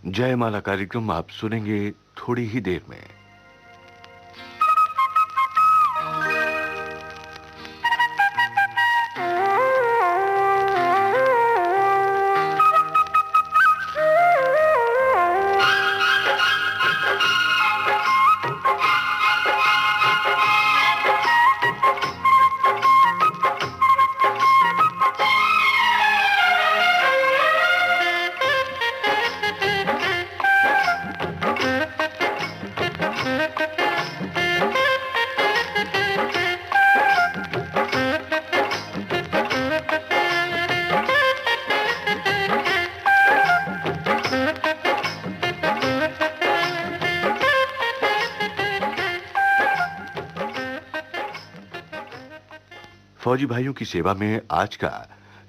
जयमाला कार्यक्रम आप सुनेंगे थोड़ी ही देर में। फौजी भाइयों की सेवा में आज का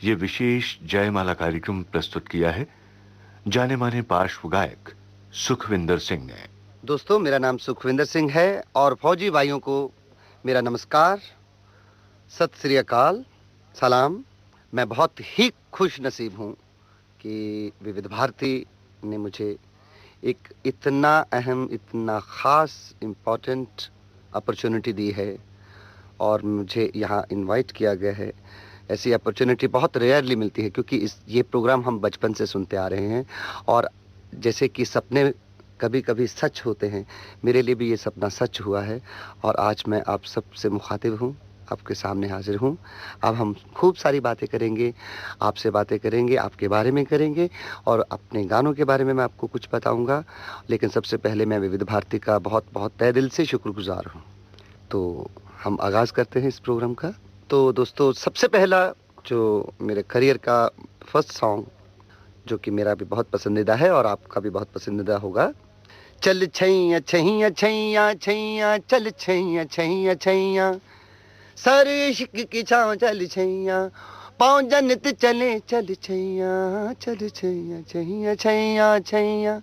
ये विशेष जयमाला कार्यक्रम प्रस्तुत किया है जाने माने पार्श्व गायक सुखविंदर सिंह ने। दोस्तों, मेरा नाम सुखविंदर सिंह है और फौजी भाइयों को मेरा नमस्कार, सत श्री अकाल, सलाम। मैं बहुत ही खुश नसीब हूँ कि विविध भारती ने मुझे एक इतना अहम, इतना ख़ास, इम्पोर्टेंट अपॉर्चुनिटी दी है और मुझे यहाँ इनवाइट किया गया है। ऐसी अपॉर्चुनिटी बहुत रेयरली मिलती है क्योंकि ये प्रोग्राम हम बचपन से सुनते आ रहे हैं और जैसे कि सपने कभी कभी सच होते हैं, मेरे लिए भी ये सपना सच हुआ है और आज मैं आप सबसे मुखातिब हूँ, आपके सामने हाजिर हूँ। अब हम खूब सारी बातें करेंगे, आपसे बातें करेंगे, आपके बारे में करेंगे और अपने गानों के बारे में मैं आपको कुछ बताऊँगा। लेकिन सबसे पहले मैं विविध भारती का बहुत बहुत तहे दिल से शुक्रगुजार हूँ। तो हम आगाज़ करते हैं इस प्रोग्राम का। तो दोस्तों, सबसे पहला जो मेरे करियर का फर्स्ट सॉन्ग, जो कि मेरा भी बहुत पसंदीदा है और आपका भी बहुत पसंदीदा होगा। चल छैया छैया छैया छैया, चल छैया छैया छैया, सारे इश्क की छाँव चल छैया, पाँव जन्नत चले चल छैया, चल छैया छैया छैया छैया,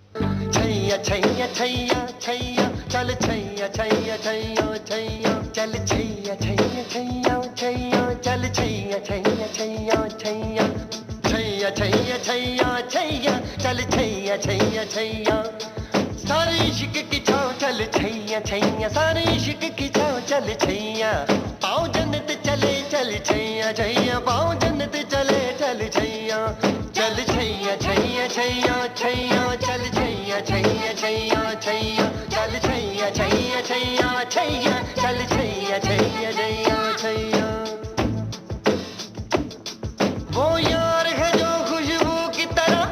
छैया छैया छैया छैया, चल छैया छैया छैया छैया, चल छैया छैया छैया छैया, चल छैया छैया छैया छैया, छैया छैया छैया छैया, चल छैया छैया छैया, सारे इश्क की छाँव चल छैया छैया, सारे इश्क की छाँव चल छैया, पाँव जन्नत चले चल छैया छैया, पाँव जन्नत चले चल छैया, चल छैया छैया छैया छैया, चल छैया छैया छैया छैया, चल छैया छैया छैया छैया, चल छैया छैया छैया छैया। वो यार है जो खुशबू की तरह,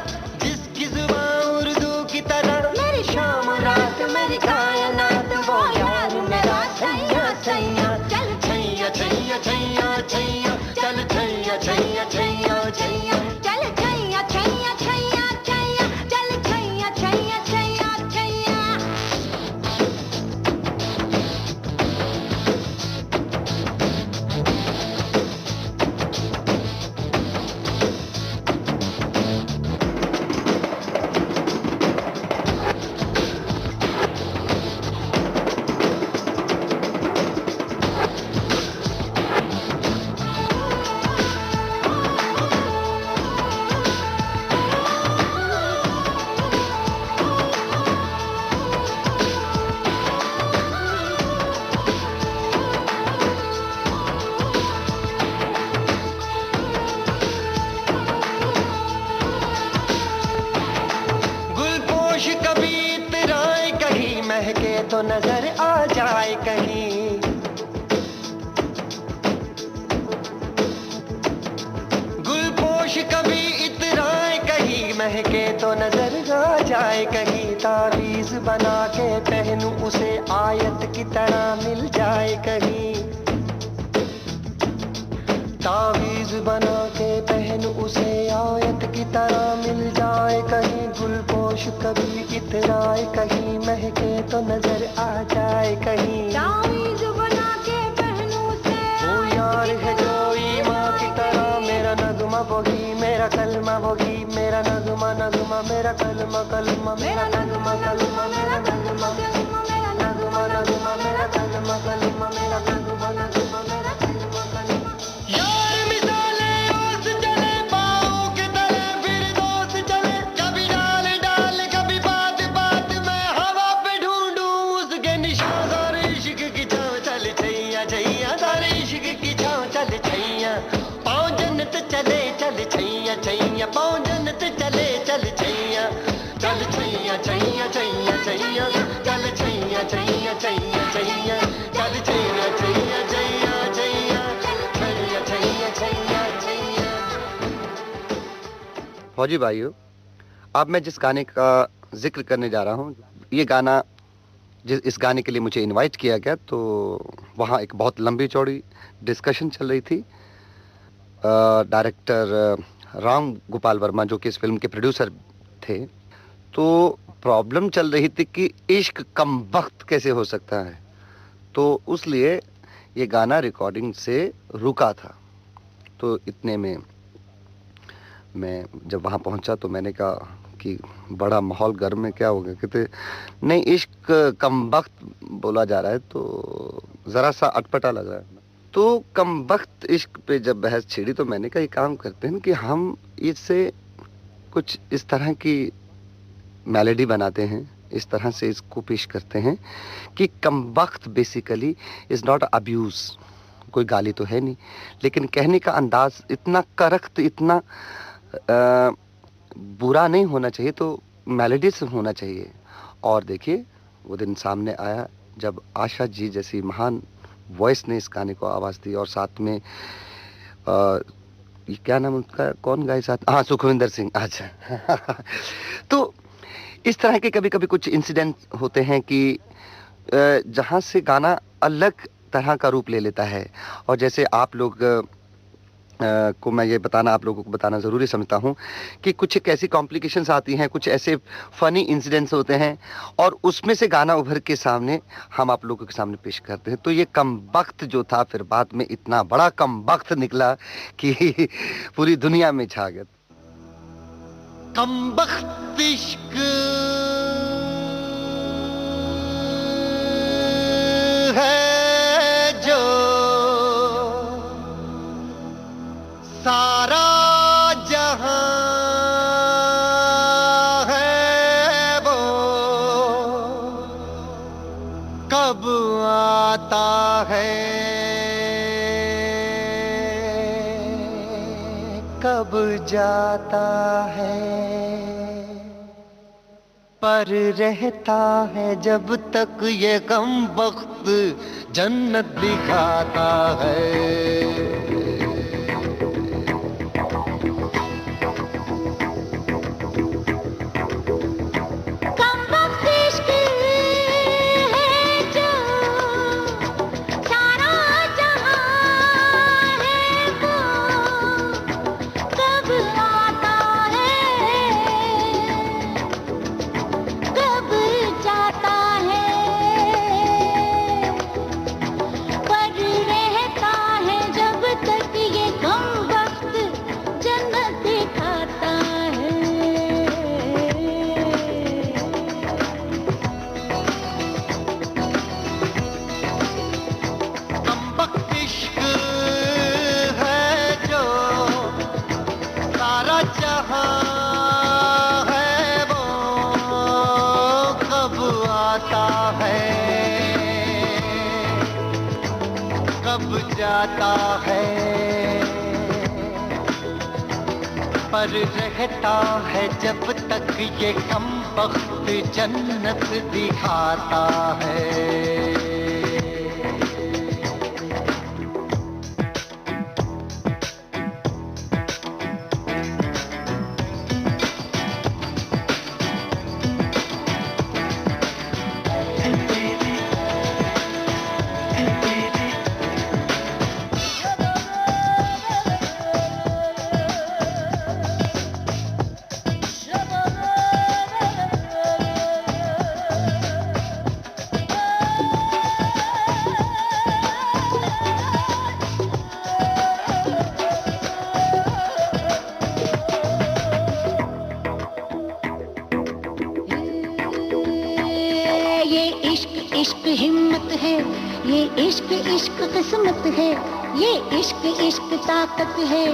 जिसकी जुबान उर्दू की तरह, मेरी शाम रात मेरी कायनात, वो यार मेरा छैया छैया, चल छैया छैया छैया छैया, चल छैया छैया छैया छैया, चल छैया छैया छैया छैया, चल छैया छैया छैया छैया। गुलपोश कभी इतराए कहीं, महके तो नजर आ जाए कहीं, गुलपोश कभी इतराए कहीं, महके तो नजर आ जाए कहीं, तावीज बना के पहनूं उसे आयत की तरह मिल जाए कहीं, तावीज बना के पहनूं उसे आयत की तरह मिल जाए कहीं, गुलपोश कभी इतराए कहीं, महके तो नजर आ जाए कहीं, तावीज बना के पहनूं उसे, वो यार है जो ईमां की तरह, मेरा नगमा वही, मेरा कलमा वही, मेरा नगमा नगमा, मेरा कलमा कलमा, मेरा नगमा कलमा, मेरा नगमा कलमा, मेरा नगमा नगमा, मेरा कलमा कलमा, मेरा नगमा नगमा, मेरा कलमा कलमा। यार मिसाले ओस चले पाँव के तले, फिर दोस्त चले, कभी डाल डाल कभी फौजी भाइयों, अब मैं जिस गाने का जिक्र करने जा रहा हूँ, ये गाना इस गाने के लिए मुझे इनवाइट किया गया, तो वहाँ एक बहुत लंबी चौड़ी डिस्कशन चल रही थी। डायरेक्टर राम गोपाल वर्मा, जो कि इस फिल्म के प्रोड्यूसर थे, तो प्रॉब्लम चल रही थी कि इश्क कम वक्त कैसे हो सकता है। तो उसलिए ये गाना रिकॉर्डिंग से रुका था। तो इतने में मैं जब वहाँ पहुँचा तो मैंने कहा कि बड़ा माहौल गर्म है, क्या हो गया? कहते नहीं, इश्क कम वक्त बोला जा रहा है, तो ज़रा सा अटपटा लग रहा है। तो कम वक्त इश्क पे जब बहस छिड़ी तो मैंने कहा, ये काम करते हैं कि हम इससे कुछ इस तरह की मेलोडी बनाते हैं, इस तरह से इसको पेश करते हैं कि कम वक्त बेसिकली इज़ नॉट अब्यूज़। कोई गाली तो है नहीं, लेकिन कहने का अंदाज इतना करख्त, इतना बुरा नहीं होना चाहिए, तो मेलोडी से होना चाहिए। और देखिए, वो दिन सामने आया जब आशा जी जैसी महान वॉइस ने इस गाने को आवाज़ दी, और साथ में ये क्या नाम उनका, कौन गाए साथ? हाँ, सुखविंदर सिंह। अच्छा तो इस तरह के कभी-कभी कुछ इंसिडेंट होते हैं कि जहाँ से गाना अलग तरह का रूप ले लेता है। और जैसे आप लोग को मैं ये बताना, आप लोगों को बताना ज़रूरी समझता हूँ कि कुछ एक ऐसी कॉम्प्लिकेशंस आती हैं, कुछ ऐसे फ़नी इंसिडेंट्स होते हैं, और उसमें से गाना उभर के सामने हम आप लोगों के सामने पेश करते हैं। तो ये कम वक्त जो था, फिर बाद में इतना बड़ा कम वक्त निकला कि पूरी दुनिया में छा गया। कम वक्त इश्क है जो सारा जहां है, वो कब आता है, कब जाता है, पर रहता है जब तक ये कम वक्त जन्नत दिखाता है। जाता है, पर रहता है जब तक ये कम वक्त जन्नत दिखाता है। इश्क हिम्मत है, ये इश्क इश्क किस्मत है, ये इश्क इश्क ताकत है,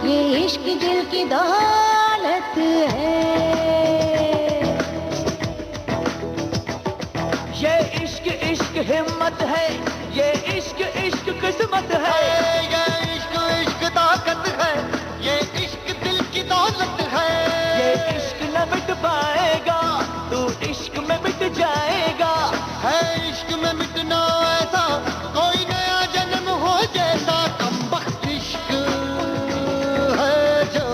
ये इश्क दिल की दौलत है। ये इश्क इश्क हिम्मत है, ये इश्क इश्क किस्मत है, ये इश्क इश्क ताकत है, ये इश्क दिल की दौलत है। ये इश्क न मिट पाएगा, तू इश्क में मिट जाएगा। है इश्क में मिटना ऐसा कोई नया जन्म हो जैसा, कम वक्त इश्क है जो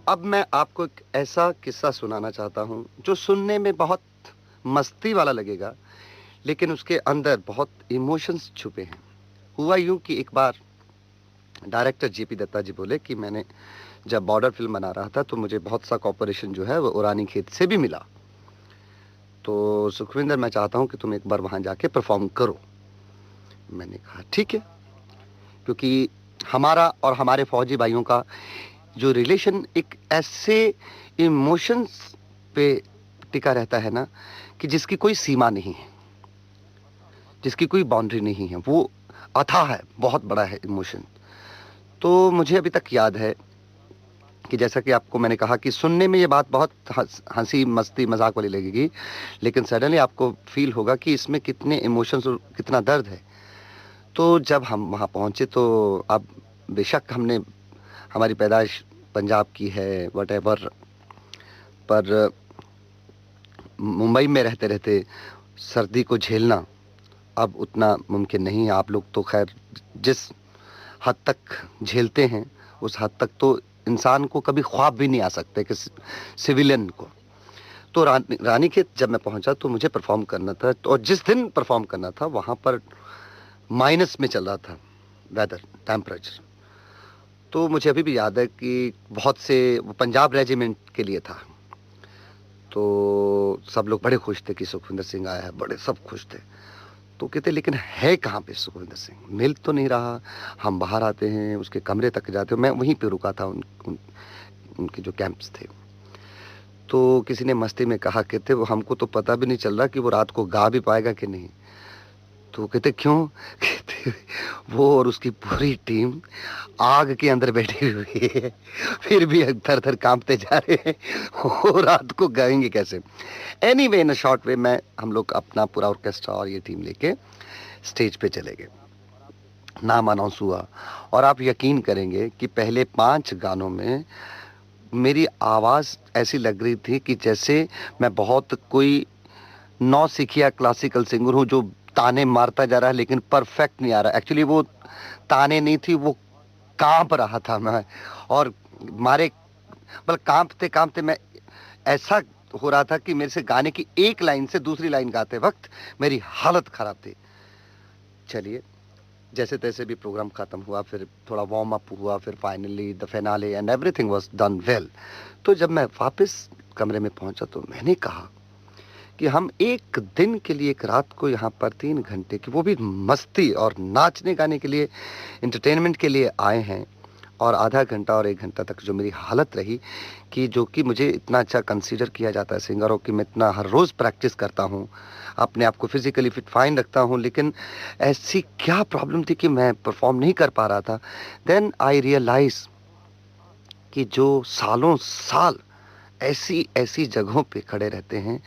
अब मैं आपको एक ऐसा किस्सा सुनाना चाहता हूँ जो सुनने में बहुत मस्ती वाला लगेगा, लेकिन उसके अंदर बहुत इमोशंस छुपे हैं। हुआ यूं कि एक बार डायरेक्टर जेपी दत्ता जी बोले कि मैंने जब बॉर्डर फिल्म बना रहा था तो मुझे बहुत सा कॉर्पोरेशन जो है वो उरानी खेत से भी मिला। तो सुखविंदर, मैं चाहता हूँ कि तुम एक बार वहाँ जाके परफॉर्म करो। मैंने कहा ठीक है, क्योंकि हमारा और हमारे फौजी भाइयों का जो रिलेशन एक ऐसे इमोशंस पे टिका रहता है ना, कि जिसकी कोई सीमा नहीं है, जिसकी कोई बाउंड्री नहीं है, वो अथाह है, बहुत बड़ा है इमोशन। तो मुझे अभी तक याद है कि जैसा कि आपको मैंने कहा कि सुनने में ये बात बहुत हंसी मस्ती मजाक वाली लगेगी, लेकिन सडनली आपको फील होगा कि इसमें कितने इमोशंस और कितना दर्द है। तो जब हम वहाँ पहुँचे तो अब बेशक हमने हमारी पैदाइश पंजाब की है वटेवर, पर मुंबई में रहते रहते सर्दी को झेलना अब उतना मुमकिन नहीं है। आप लोग तो खैर जिस हद तक झेलते हैं उस हद तक तो इंसान को कभी ख्वाब भी नहीं आ सकते कि सिविलियन को। तो रानीखेत जब मैं पहुंचा तो मुझे परफॉर्म करना था, तो और जिस दिन परफॉर्म करना था वहाँ पर माइनस में चल रहा था वेदर टेम्परेचर। तो मुझे अभी भी याद है कि बहुत से वो पंजाब रेजिमेंट के लिए था, तो सब लोग बड़े खुश थे कि सुखविंदर सिंह आया है, बड़े सब खुश थे। तो कहते लेकिन है कहाँ पे सुखविंदर सिंह, मिल तो नहीं रहा। हम बाहर आते हैं, उसके कमरे तक जाते हैं, मैं वहीं पे रुका था उनके जो कैंप्स थे। तो किसी ने मस्ती में कहा, कहते वो हमको तो पता भी नहीं चल रहा कि वो रात को गा भी पाएगा कि नहीं। तो कहते क्यों? कहते वो और उसकी पूरी टीम आग के अंदर बैठी हुई है, फिर भी थर थर कांपते जा रहे हैं, वो रात को गाएंगे कैसे? Anyway, in a short way, हम लोग अपना पूरा ऑर्केस्ट्रा और ये टीम लेके स्टेज पे चले गए। नाम अनाउंस हुआ और आप यकीन करेंगे कि पहले 5 गानों में मेरी आवाज़ ऐसी लग रही थी कि जैसे मैं बहुत कोई नौसिखिया क्लासिकल सिंगर हूँ जो ताने मारता जा रहा है लेकिन परफेक्ट नहीं आ रहा। एक्चुअली वो ताने नहीं थी, वो कांप रहा था मैं, और मारे मतलब कांपते कांपते मैं ऐसा हो रहा था कि मेरे से गाने की एक लाइन से दूसरी लाइन गाते वक्त मेरी हालत खराब थी। चलिए, जैसे तैसे भी प्रोग्राम खत्म हुआ, फिर थोड़ा वार्म अप हुआ, फिर finally the finale and everything was done well. तो जब मैं वापस कमरे में पहुंचा तो मैंने कहा कि हम एक दिन के लिए, एक रात को यहाँ पर 3 घंटे की, वो भी मस्ती और नाचने गाने के लिए, एंटरटेनमेंट के लिए आए हैं, और आधा घंटा और 1 घंटा तक जो मेरी हालत रही, कि जो कि मुझे इतना अच्छा कंसीडर किया जाता है सिंगरों की, मैं इतना हर रोज़ प्रैक्टिस करता हूँ, अपने आप को फिजिकली फिट फाइन रखता हूँ, लेकिन ऐसी क्या प्रॉब्लम थी कि मैं परफॉर्म नहीं कर पा रहा था। देन आई रियलाइज कि जो सालों साल ऐसी ऐसी जगहों पे खड़े रहते हैं,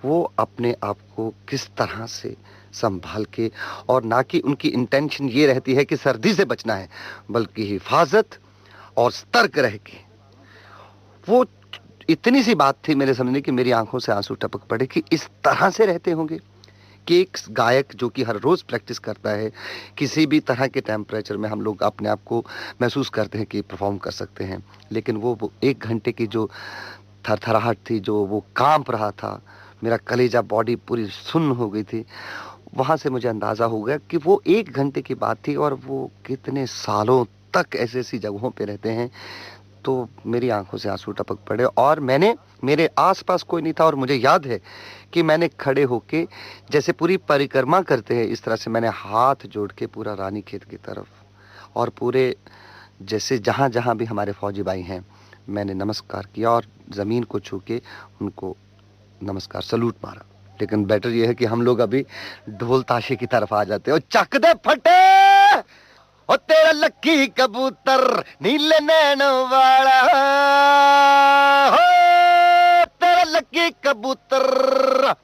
वो अपने आप को किस तरह से संभाल के, और ना कि उनकी इंटेंशन ये रहती है कि सर्दी से बचना है, बल्कि हिफाजत और सतर्क रह के, वो इतनी सी बात थी मेरे समझने की मेरी आंखों से आंसू टपक पड़े कि इस तरह से रहते होंगे कि एक गायक जो कि हर रोज़ प्रैक्टिस करता है, किसी भी तरह के टेम्परेचर में हम लोग अपने आप को महसूस करते हैं कि परफॉर्म कर सकते हैं, लेकिन वो 1 घंटे की जो थरथराहट थी, जो वो कांप रहा था, मेरा कलेजा, बॉडी पूरी सुन्न हो गई थी। वहाँ से मुझे अंदाज़ा हो गया कि वो 1 घंटे की बात थी और वो कितने सालों तक ऐसी ऐसी जगहों पे रहते हैं। तो मेरी आंखों से आंसू टपक पड़े, और मेरे आसपास कोई नहीं था, और मुझे याद है कि मैंने खड़े होके जैसे पूरी परिक्रमा करते हैं इस तरह से मैंने हाथ जोड़ के पूरा रानीखेत की तरफ, और पूरे जैसे जहाँ जहाँ भी हमारे फौजी भाई हैं, मैंने नमस्कार किया और ज़मीन को छू के उनको नमस्कार, सलूट मारा। लेकिन बेटर ये है कि हम लोग अभी ढोल ताशे की तरफ आ जाते हैं। चक दे फटे ओ तेरा लक्की कबूतर नीले नैनों वाला, हो तेरा लक्की कबूतर।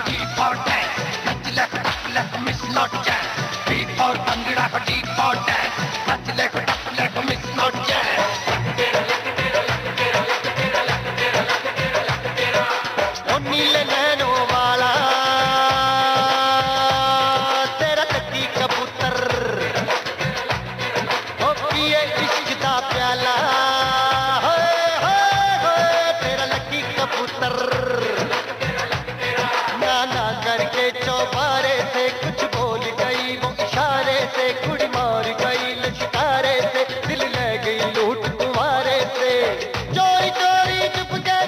Keep our dance, let's miss not jazz. ये इश्क दा प्याला होए होए होए तेरा लकी कबूतर ना ना करके चौबारे से कुछ बोल गई वो इशारे से कुड़ी मार गई लश्कारे से दिल ले गई लूट तुम्हारे से चोरी चोरी चुपके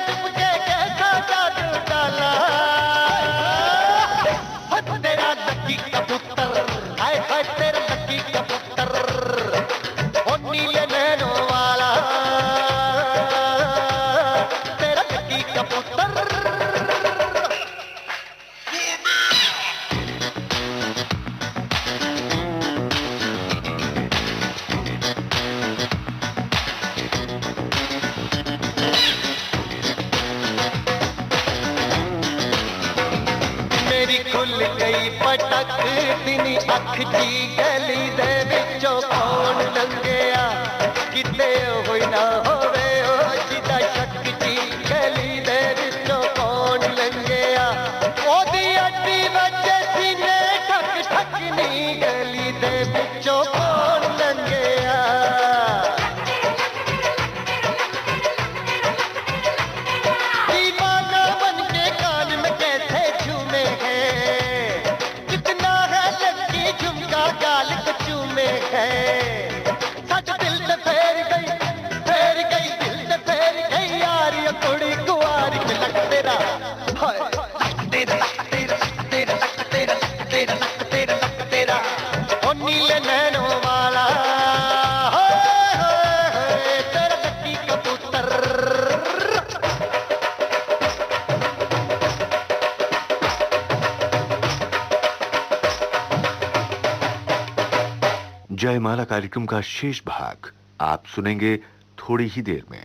कैसा जादू डाला तेरा लकी कबूतर हाय हाय तेरा लकी कबूतर ओ नीले नैनों वाला तेरा लकी कबूतर मेरी खुल गई पटक तिनी अख जी गली दे विचों कौन लंघिया किते होई ना होवे ओ जिदा शक जी गली दे विचों कौन लंघिया ओदी अड्डी वजे सीने ठक ठक नी गली दे विचों कौन लंघिया दीवाना बन के कान में कैसे झूमे हैं कितना है लड़की झुमका गाल को चूमे है सच दिल से फेर गई दिल से फेर गई यार ये कुड़ी कुआरी के लग तेरा हाय तेरा ओ नीले नैनों वाला हाय हाय हाय तेरा लकी कबूतर जयमाला कार्यक्रम का शेष भाग आप सुनेंगे थोड़ी ही देर में।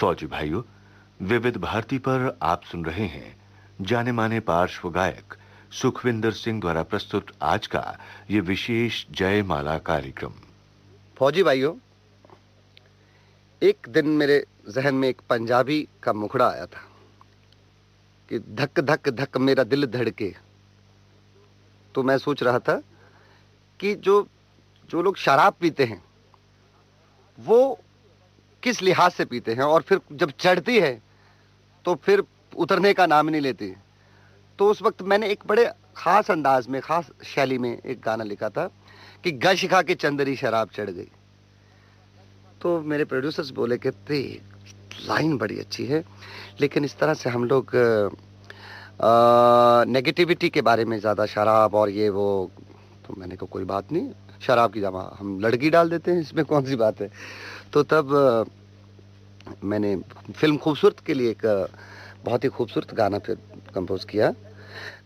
फौजी भाइयों, विविध भारती पर आप सुन रहे हैं जाने माने पार्श्व गायक सुखविंदर सिंह द्वारा प्रस्तुत आज का ये विशेष जयमाला कार्यक्रम। फौजी भाइयों, एक दिन मेरे जहन में एक पंजाबी का मुखड़ा आया था कि धक धक धक मेरा दिल धड़के। तो मैं सोच रहा था कि जो लोग शराब पीते हैं वो किस लिहाज से पीते हैं, और फिर जब चढ़ती है तो फिर उतरने का नाम नहीं लेती। तो उस वक्त मैंने एक बड़े खास अंदाज में, खास शैली में एक गाना लिखा था कि गश खा के चंदरी शराब चढ़ गई। तो मेरे प्रोड्यूसर्स बोले कि लाइन बड़ी अच्छी है, लेकिन इस तरह से हम लोग नेगेटिविटी के बारे में ज़्यादा शराब और ये वो, तो मैंने कहा कोई बात नहीं, शराब की जगह हम लड़की डाल देते हैं, इसमें कौन सी बात है। तो तब मैंने फिल्म खूबसूरत के लिए एक बहुत ही खूबसूरत गाना फिर कंपोज किया।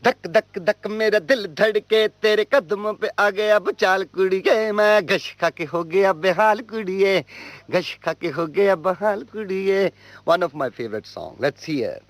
धक धक धक मेरा दिल धड़के तेरे कदमों पे आ गया बचाल कुड़िए, मैं गश खा के हो गया बेहाल कुड़िए, गश खा के हो गया बहाल कुड़िए। One of my favourite song, let's hear.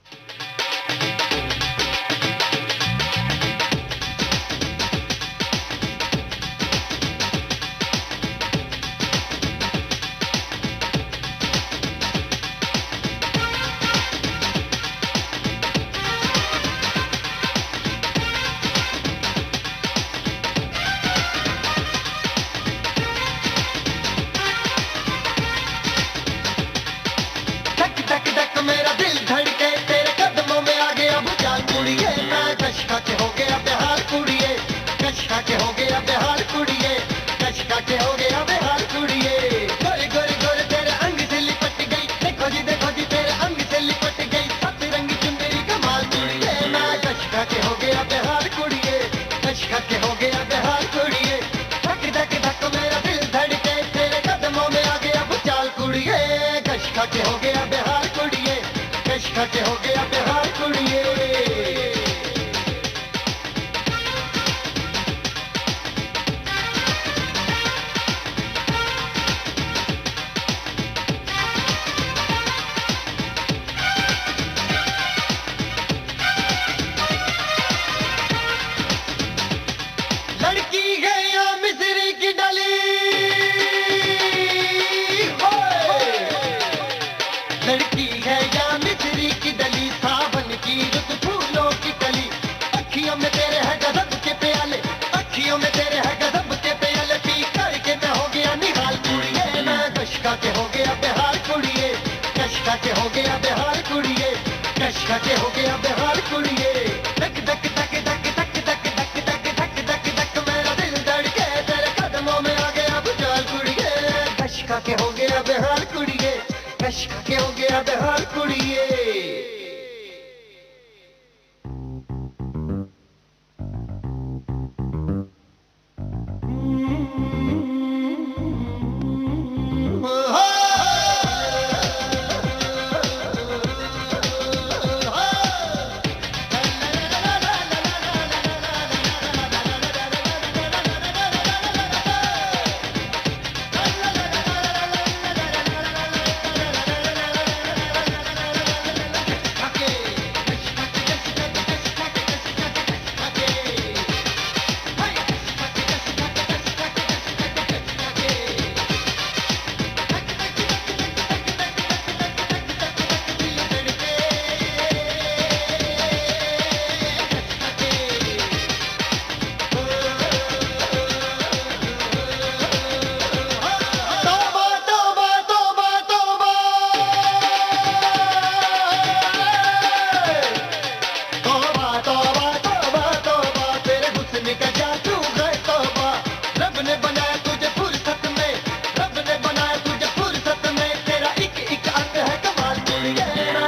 के हो गया बेहाल कुड़िए। लड़की है या मिस्री की डली, लड़की है या मिस्री की डली, सावन की रुत फूलों की कली। अखियों में तेरे है गजब के प्याले, अखियों में तेरे है गजब के प्याले, पी करके मैं हो गया निहाल कुड़िए। मैं कशका के हो गया बेहाल कुड़िए, कशका के हो गया बेहाल कुड़िए, कशका के हो गया बेहाल कुड़िए। धक धक धक धक धक धक धक धक धक धक धक मेरा दिल धड़के तेरे कदमों में आ गया भुचाल कुड़िए। कशका के हो गया बेहाल कुड़िए, कशका के हो गया बेहाल कुड़िए।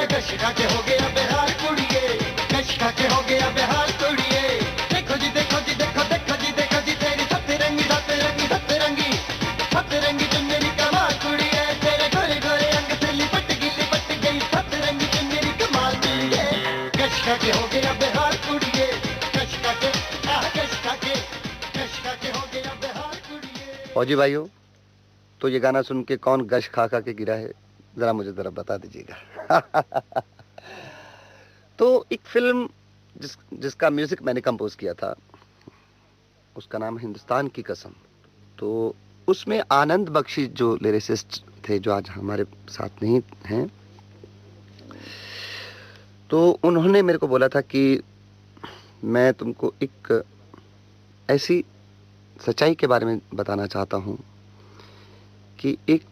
कशका के हो गया बेहाल कुड़िए, कशका के हो गया बेहाल कुड़िए। देखो जी देखो जी देखो देखो जी देखो जी तेरी सतरंगी सतरंगी सतरंगी सतरंगी चुनरी कमाल कुड़िए। तेरे गोरे गोरे अंग से लिपट गई सतरंगी चुनरी कमाल कुड़िए। कशका के हो गया बेहाल कुड़िए, कशका के कशका के कशका के हो गया बेहाल कुड़िए। फौजी भाइयों, तो ये गाना सुन के कौन गश खा खा के गिरा है, जरा मुझे जरा बता दीजिएगा। तो एक फिल्म जिसका म्यूजिक मैंने कंपोज किया था, उसका नाम हिंदुस्तान की कसम। तो उसमें आनंद बख्शी जो लिरिसिस्ट थे, जो आज हमारे साथ नहीं हैं, तो उन्होंने मेरे को बोला था कि मैं तुमको एक ऐसी सच्चाई के बारे में बताना चाहता हूँ कि एक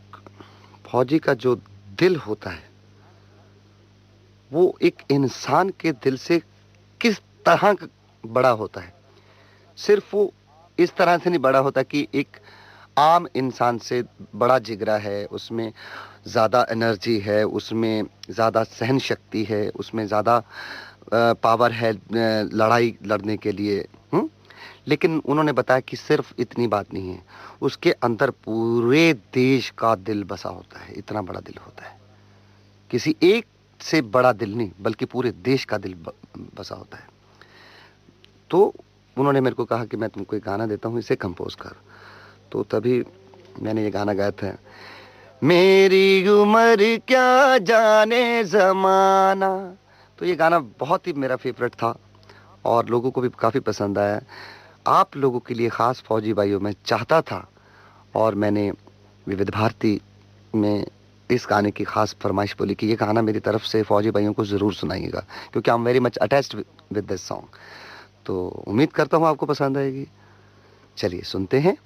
फौजी का जो दिल होता है वो एक इंसान के दिल से किस तरह बड़ा होता है। सिर्फ वो इस तरह से नहीं बड़ा होता कि एक आम इंसान से बड़ा जिगरा है, उसमें ज़्यादा एनर्जी है, उसमें ज़्यादा सहन शक्ति है, उसमें ज़्यादा पावर है लड़ाई लड़ने के लिए। लेकिन उन्होंने बताया कि सिर्फ इतनी बात नहीं है, उसके अंदर पूरे देश का दिल बसा होता है। इतना बड़ा दिल होता है, किसी एक से बड़ा दिल नहीं बल्कि पूरे देश का दिल बसा होता है। तो उन्होंने मेरे को कहा कि मैं तुमको एक गाना देता हूँ, इसे कंपोज कर। तो तभी मैंने ये गाना गाया था, मेरी उम्र क्या जाने ज़माना। तो ये गाना बहुत ही मेरा फेवरेट था और लोगों को भी काफ़ी पसंद आया। आप लोगों के लिए ख़ास फौजी भाइयों मैं चाहता था, और मैंने विविध भारती में इस गाने की ख़ास फरमाइश बोली कि ये गाना मेरी तरफ से फौजी भाइयों को ज़रूर सुनाइएगा, क्योंकि I am very much attached with this song. तो उम्मीद करता हूँ आपको पसंद आएगी। चलिए सुनते हैं।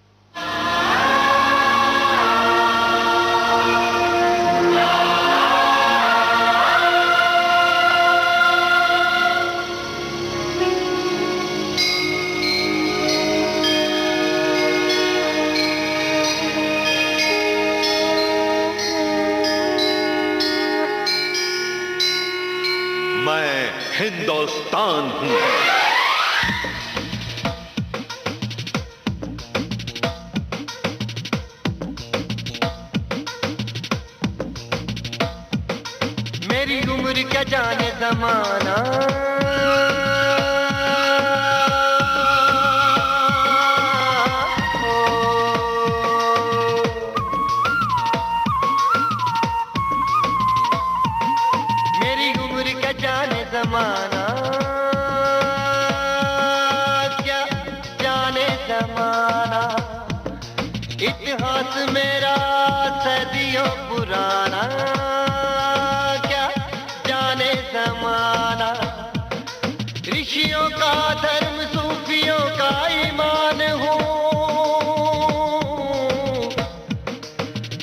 मैं हिंदुस्तान हूं। मेरी उम्र क्या जाने जमाना। मेरी उम्र का जाने जमाना, क्या जाने जमाना। इतिहास मेरा सदियों पुराना, क्या जाने जमाना। ऋषियों का धर्म सूफियों का ईमान हूँ,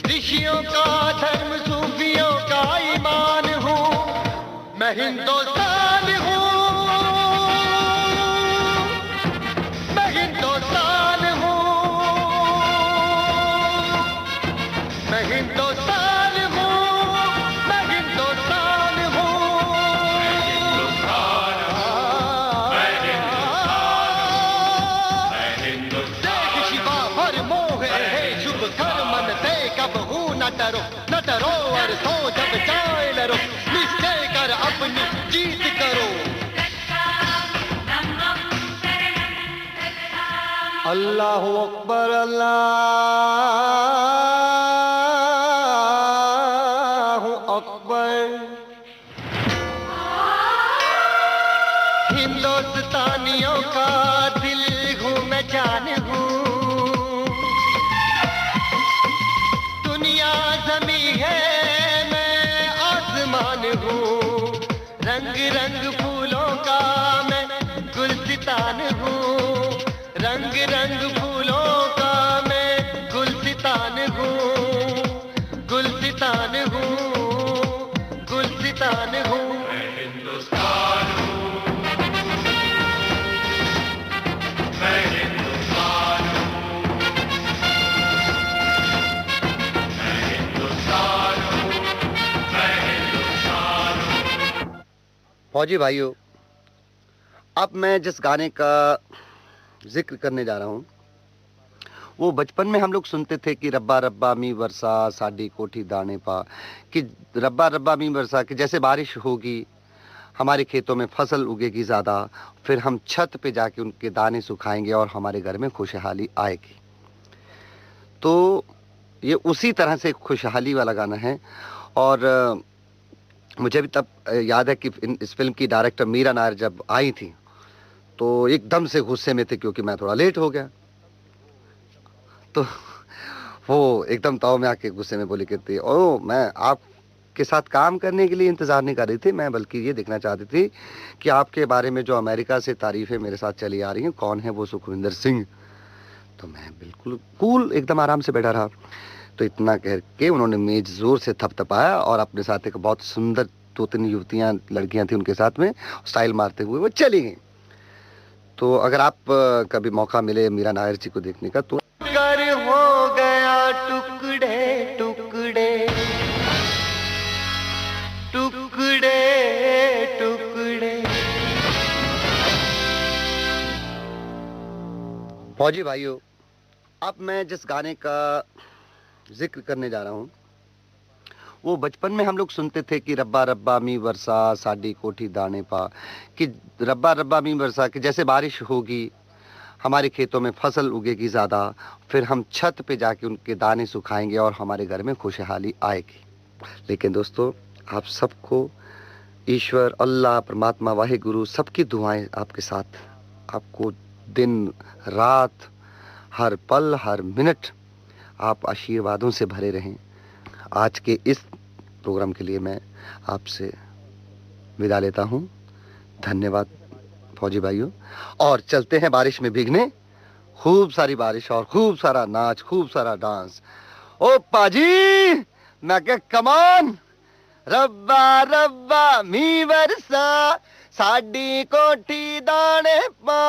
ऋषियों का धर्म सूफियों का ईमान हूँ। मैं हिंदुस्तान हूँ, मैं हिंदुस्तान हूँ, मैं हिंदुस्तान हूँ, मैं हिंदुस्तान हूँ। देख शिवा भर मोह है शुभ कर मन से कब हूँ न डरो, न डरो और सो जब जाए लरो। निश्चय कर अपनी जीत करो। अल्लाहु अकबर, अल्लाहु अकबर। हिंदुस्तानियों का दिल हूँ मैं, जान हूँ। दुनिया जमी है मैं आसमान हूँ। रंग रंग फूलों का मैं गुलसितान हूँ। रंग रंग फूलों का मैं गुलसितान हूँ। गुलसितान हूँ, गुलसितान हूँ। मैं हिंदुस्तान हूँ, मैं हिंदुस्तान हूँ, मैं हिंदुस्तान हूँ, मैं हिंदुस्तान हूँ। फौजी भाइयों, अब मैं जिस गाने का जिक्र करने जा रहा हूँ, वो बचपन में हम लोग सुनते थे कि रब्बा रब्बा मी वर्षा साडी कोठी दाने पा। कि रब्बा रब्बा मी वर्षा, कि जैसे बारिश होगी हमारे खेतों में फसल उगेगी ज़्यादा, फिर हम छत पे जाके उनके दाने सुखाएंगे और हमारे घर में खुशहाली आएगी। तो ये उसी तरह से खुशहाली वाला गाना है। और मुझे भी तब याद है कि इस फिल्म की डायरेक्टर मीरा नायर जब आई थी तो एकदम से गुस्से में थे, क्योंकि मैं थोड़ा लेट हो गया। तो वो एकदम ताव में आके गुस्से में बोली कहती, ओ मैं आपके साथ काम करने के लिए इंतज़ार नहीं कर रही थी, मैं बल्कि ये देखना चाहती थी कि आपके बारे में जो अमेरिका से तारीफ़ें मेरे साथ चली आ रही हैं, कौन है वो सुखविंदर सिंह। तो मैं बिल्कुल कूल एकदम आराम से बैठा रहा। तो इतना कह के उन्होंने मेज ज़ोर से थपथपाया और अपने साथ एक बहुत सुंदर 2-3 युवतियाँ लड़कियाँ थी उनके साथ में स्टाइल मारते हुए वो चली गई। तो अगर आप कभी मौका मिले मीरा नायर जी को देखने का तो कर हो गया टुकड़े टुकड़े, टुकड़े टुकड़े। फौजी भाइयों, अब मैं जिस गाने का जिक्र करने जा रहा हूँ, वो बचपन में हम लोग सुनते थे कि रब्बा रब्बा मी वर्षा साडी कोठी दाने पा। कि रब्बा रब्बा मी वर्षा, कि जैसे बारिश होगी हमारे खेतों में फसल उगेगी ज़्यादा, फिर हम छत पे जाके उनके दाने सुखाएंगे और हमारे घर में खुशहाली आएगी। लेकिन दोस्तों, आप सबको ईश्वर, अल्लाह, परमात्मा, वाहिगुरु सबकी दुआएं आपके साथ। आपको दिन रात हर पल हर मिनट आप आशीर्वादों से भरे रहें। आज के इस प्रोग्राम के लिए मैं आपसे विदा लेता हूं। धन्यवाद फौजी भाइयों। और चलते हैं बारिश में भीगने। खूब सारी बारिश और खूब सारा नाच, खूब सारा डांस। ओ पाजी, मैं क्या कमान। रब्बा रब्बा मी वर्षा साडी कोठी दाने पा।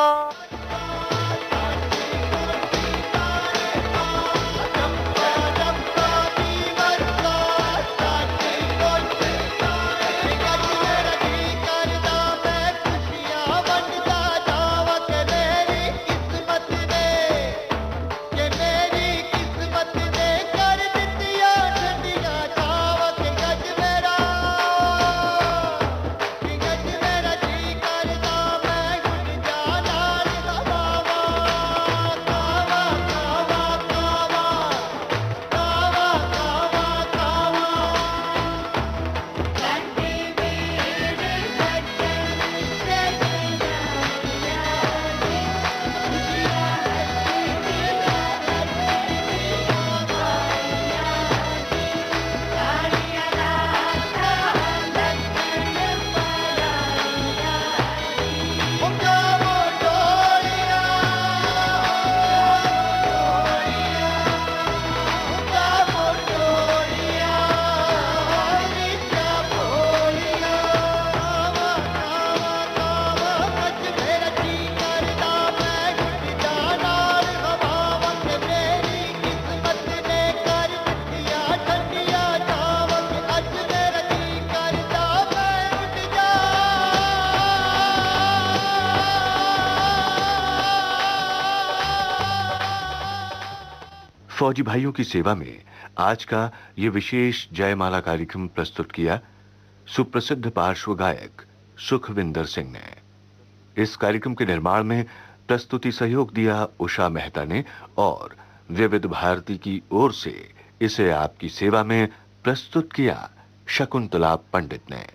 फौजी भाइयों की सेवा में आज का ये विशेष जयमाला कार्यक्रम प्रस्तुत किया सुप्रसिद्ध पार्श्व गायक सुखविंदर सिंह ने। इस कार्यक्रम के निर्माण में प्रस्तुति सहयोग दिया उषा मेहता ने और विविध भारती की ओर से इसे आपकी सेवा में प्रस्तुत किया शकुंतला पंडित ने।